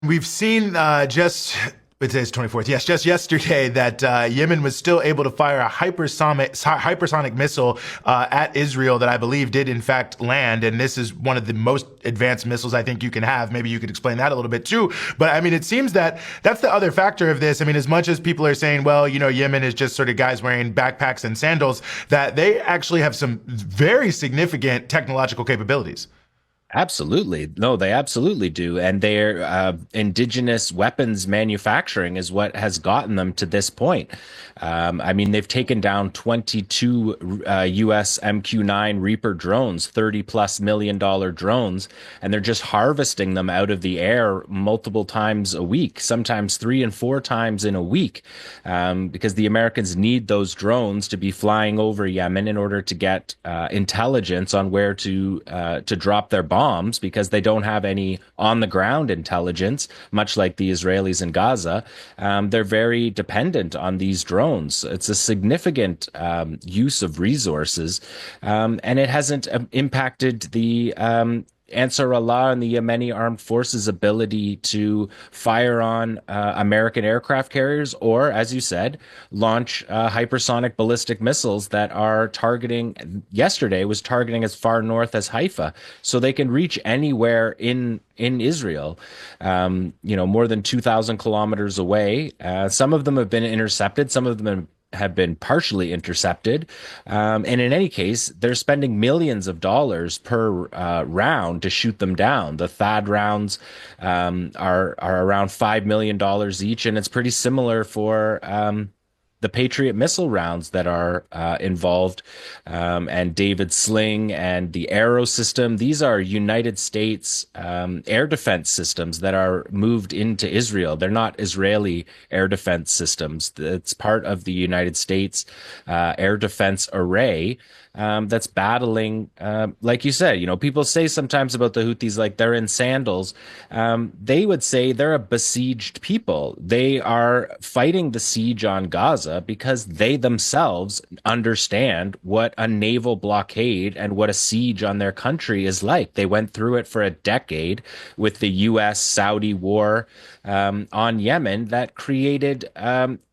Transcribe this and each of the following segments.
We've seen today's 24th. Yes, just yesterday that Yemen was still able to fire a hypersonic missile at Israel that I believe did in fact land. And this is one of the most advanced missiles I think you can have. Maybe you could explain that a little bit too. But I mean, it seems that that's the other factor of this. I mean, as much as people are saying, well, you know, Yemen is just sort of guys wearing backpacks and sandals, that they actually have some very significant technological capabilities. Absolutely. No, they absolutely do. And their indigenous weapons manufacturing is what has gotten them to this point. I mean, they've taken down 22 US MQ-9 Reaper drones, $30+ million drones, and they're just harvesting them out of the air multiple times a week, sometimes 3 and 4 times in a week, because the Americans need those drones to be flying over Yemen in order to get intelligence on where to drop their bombs, because they don't have any on the ground intelligence, much like the Israelis in Gaza. They're very dependent on these drones. It's a significant use of resources, and it hasn't impacted the Ansar Allah and the Yemeni armed forces' ability to fire on American aircraft carriers, or, as you said, launch hypersonic ballistic missiles that are yesterday was targeting as far north as Haifa. So they can reach anywhere in Israel, more than 2,000 kilometers away. Some of them have been intercepted. Some of them have been partially intercepted. And in any case, they're spending millions of dollars per round to shoot them down. The THAAD rounds are around $5 million each, and it's pretty similar for the Patriot missile rounds that are involved, and David Sling and the Arrow system. These are United States air defense systems that are moved into Israel. They're not Israeli air defense systems. It's part of the United States air defense array that's battling, like you said, people say sometimes about the Houthis, like they're in sandals. They would say they're a besieged people. They are fighting the siege on Gaza because they themselves understand what a naval blockade and what a siege on their country is like. They went through it for a decade with the US-Saudi war on Yemen that created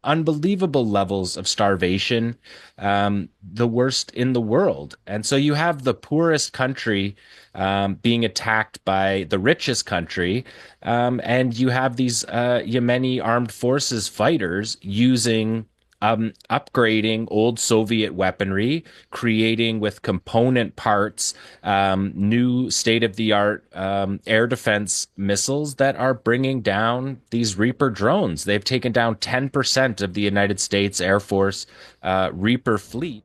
unbelievable levels of starvation, the worst in the world. And so you have the poorest country being attacked by the richest country, and you have these Yemeni armed forces fighters using upgrading old Soviet weaponry, creating with component parts new state-of-the-art air defense missiles that are bringing down these Reaper drones. They've taken down 10% of the United States Air Force Reaper fleet.